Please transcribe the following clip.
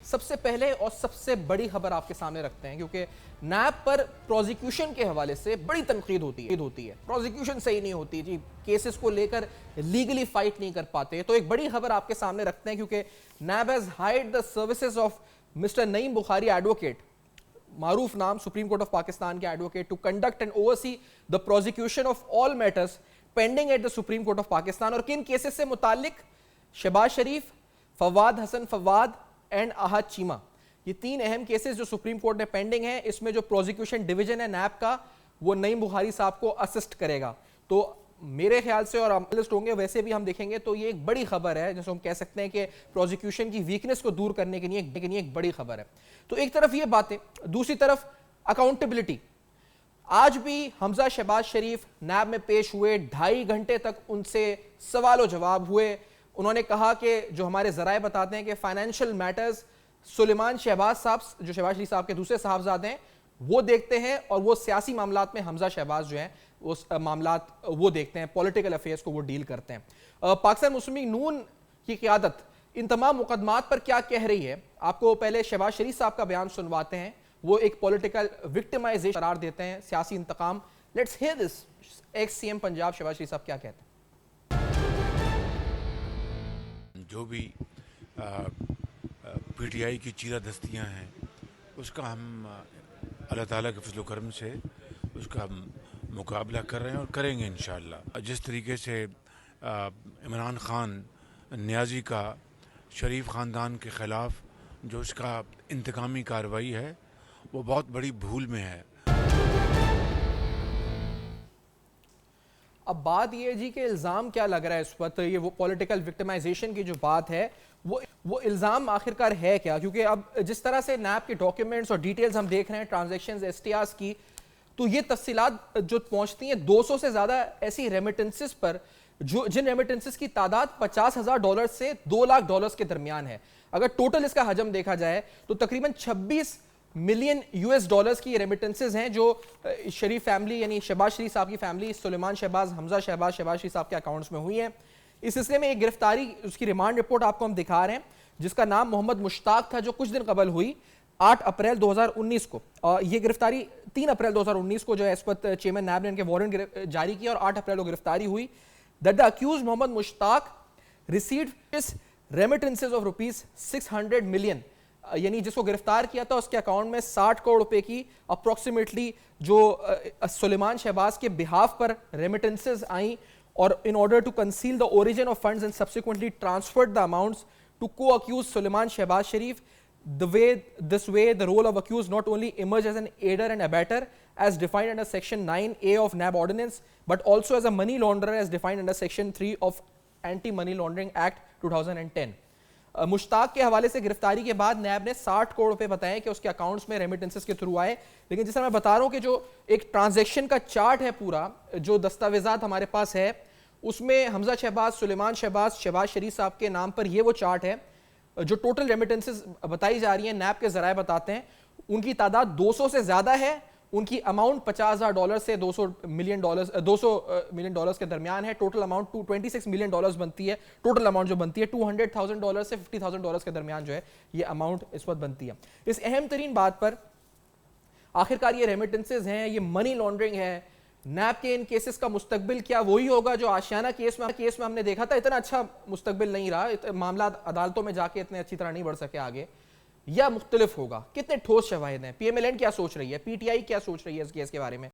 سب سے پہلے اور سب سے بڑی خبر آپ کے سامنے رکھتے ہیں کیونکہ نیب پر پروزیکیوشن کے حوالے سے بڑی تنقید ہوتی ہے پروزیکیوشن صحیح نہیں ہوتی جی، کیسز کو لے کر لیگلی فائٹ نہیں کر پاتے. تو ایک بڑی خبر آپ کے سامنے رکھتے ہیں کیونکہ NAB has hired the services of mister Naeem Bukhari advocate, معروف نام سپریم کورٹ آف پاکستان کے advocate, to conduct and oversee the prosecution of all matters pending at the Supreme Court of Pakistan. اور کن کیسز سے متعلق؟ شہباز شریف، فواد حسن فواد اینڈ احد چیمہ. یہ تین اہم کیسز جو سپریم کورٹ میں پینڈنگ ہیں. اس میں جو پروزیکیوشن ڈویژن ہے نیب کا وہ نعیم بخاری صاحب کو اسسٹ کرے گا. تو میرے خیال سے، اور انالسٹ ہوں گے ویسے بھی ہم دیکھیں گے، تو یہ ایک بڑی خبر ہے جیسے ہم کہہ سکتے ہیں کہ پروزیکیوشن کی ویکنس کو دور کرنے کے لیے ایک بڑی خبر ہے. تو ایک طرف یہ باتیں، دوسری طرف اکاؤنٹیبلٹی. آج بھی حمزہ شہباز شریف نیب میں پیش ہوئے، 2.5 گھنٹے تک ان سے سوال و جواب ہوئے. انہوں نے کہا کہ جو ہمارے ذرائع بتاتے ہیں کہ فائنینشیل میٹرز سلیمان شہباز صاحب، جو شہباز شریف صاحب کے دوسرے صاحبزادے ہیں، وہ دیکھتے ہیں، اور وہ سیاسی معاملات میں حمزہ شہباز جو ہیں وہ معاملات وہ دیکھتے ہیں، پولیٹیکل افیئرز کو وہ ڈیل کرتے ہیں. پاکستان مسلم لیگ نون کی قیادت ان تمام مقدمات پر کیا کہہ رہی ہے؟ آپ کو پہلے شہباز شریف صاحب کا بیان سنواتے ہیں. وہ ایک پولیٹیکل وکٹمائزیشن قرار دیتے ہیں، سیاسی انتقام. Let's hear this. Ex C M Punjab Shahbaz Sharif صاحب کیا کہتے ہیں؟ جو بھی پی ٹی آئی کی چیرہ دستیاں ہیں اس کا ہم اللہ تعالیٰ کے فضل و کرم سے اس کا ہم مقابلہ کر رہے ہیں اور کریں گے انشاءاللہ. جس طریقے سے عمران خان نیازی کا شریف خاندان کے خلاف جو اس کا انتقامی کارروائی ہے وہ بہت بڑی بھول میں ہے. اب بات یہ ہے جی کہ الزام کیا لگ رہا ہے اس وقت؟ یہ وہ پولیٹیکل وکٹمائزیشن کی جو بات ہے وہ الزام آخرکار ہے کیا؟ کیونکہ اب جس طرح سے نیب کے ڈاکیومنٹس اور ڈیٹیلز ہم دیکھ رہے ہیں ٹرانزیکشنز ایس ٹی آرز کی، تو یہ تفصیلات جو پہنچتی ہیں 200 سے زیادہ ایسی ریمیٹنسز پر جن ریمیٹنسز کی تعداد $50,000 سے $2 لاکھ کے درمیان ہے. اگر ٹوٹل اس کا حجم دیکھا جائے تو تقریباً $26 ملین کی ریمیٹنسز ہیں جو شریف فیملی یعنی شہباز شریف صاحب کی فیملی، سلیمان شہباز، حمزہ شہباز، شہباز شریف صاحب کے اکاؤنٹس میں ہوئی ہیں. اس سلسلے میں ایک گرفتاری، اس کی ریمانڈ رپورٹ آپ کو ہم دکھا رہے ہیں جس کا نام محمد مشتاق تھا، جو کچھ دن قبل ہوئی 8 اپریل 2019 کو. یہ گرفتاری 3 اپریل 2019 کو جو ہے اس وقت چیئرمین نیب نے ان کے وارنٹ جاری کیا اور 8 اپریل کو گرفتاری ہوئی. that the accused Muhammad Mushtaq received remittances of rupees 600 million، یعنی جس کو گرفتار کیا تھا اس کے اکاؤنٹ میں 60 کروڑ روپے کی اپروکسیمیٹلی جو سلیمان شہباز کے بہاف پر ریمیٹنسز آئیں، اور in order to conceal the origin of funds and subsequently transferred the amounts to co-accused Suleiman Shehbaz Sharif. This way the role of accused not only emerged as an aider and abettor as defined under section 9A of NAB ordinance, but also as a money launderer as defined under section 3 of Anti-Money Laundering Act 2010. مشتاق کے حوالے سے گرفتاری کے بعد NAB نے 60 کروڑ روپے بتائے کہ اس کے اکاؤنٹس میں ریمیٹنسز کے تھرو آئے. لیکن جس طرح میں بتا رہا ہوں کہ جو ایک ٹرانزیکشن کا چارٹ ہے پورا، جو دستاویزات ہمارے پاس ہے، اس میں حمزہ شہباز، سلیمان شہباز، شہباز شریف صاحب کے نام پر یہ وہ چارٹ ہے. جو ٹوٹل ریمیٹنسز بتائی جا رہی ہیں، نیب کے ذرائع بتاتے ہیں، ان کی تعداد 200 سے زیادہ ہے. ان کی اماؤنٹ $50,000 سے $200 ملین کے درمیان ہے. ٹوٹل اماؤنٹ $26 ملین بنتی ہے. ٹوٹل اماؤنٹ جو بنتی ہے $200,000 سے $50,000 کے درمیان جو ہے یہ اماؤنٹ اس وقت بنتی ہے. اس اہم ترین بات پر آخرکار یہ ریمیٹنسز ہیں، یہ منی لانڈرنگ ہے. نیب کے ان کیسز کا مستقبل کیا وہی ہوگا جو آشیانہ کیس میں ہم نے دیکھا تھا؟ اتنا اچھا مستقبل نہیں رہا، معاملات عدالتوں میں جا کے اتنے اچھی طرح نہیں بڑھ سکے آگے، یا مختلف ہوگا؟ کتنے ٹھوس شواہد ہیں؟ پی ایم ایل این کیا سوچ رہی ہے؟ پی ٹی آئی کیا سوچ رہی ہے اس کیس کے بارے میں؟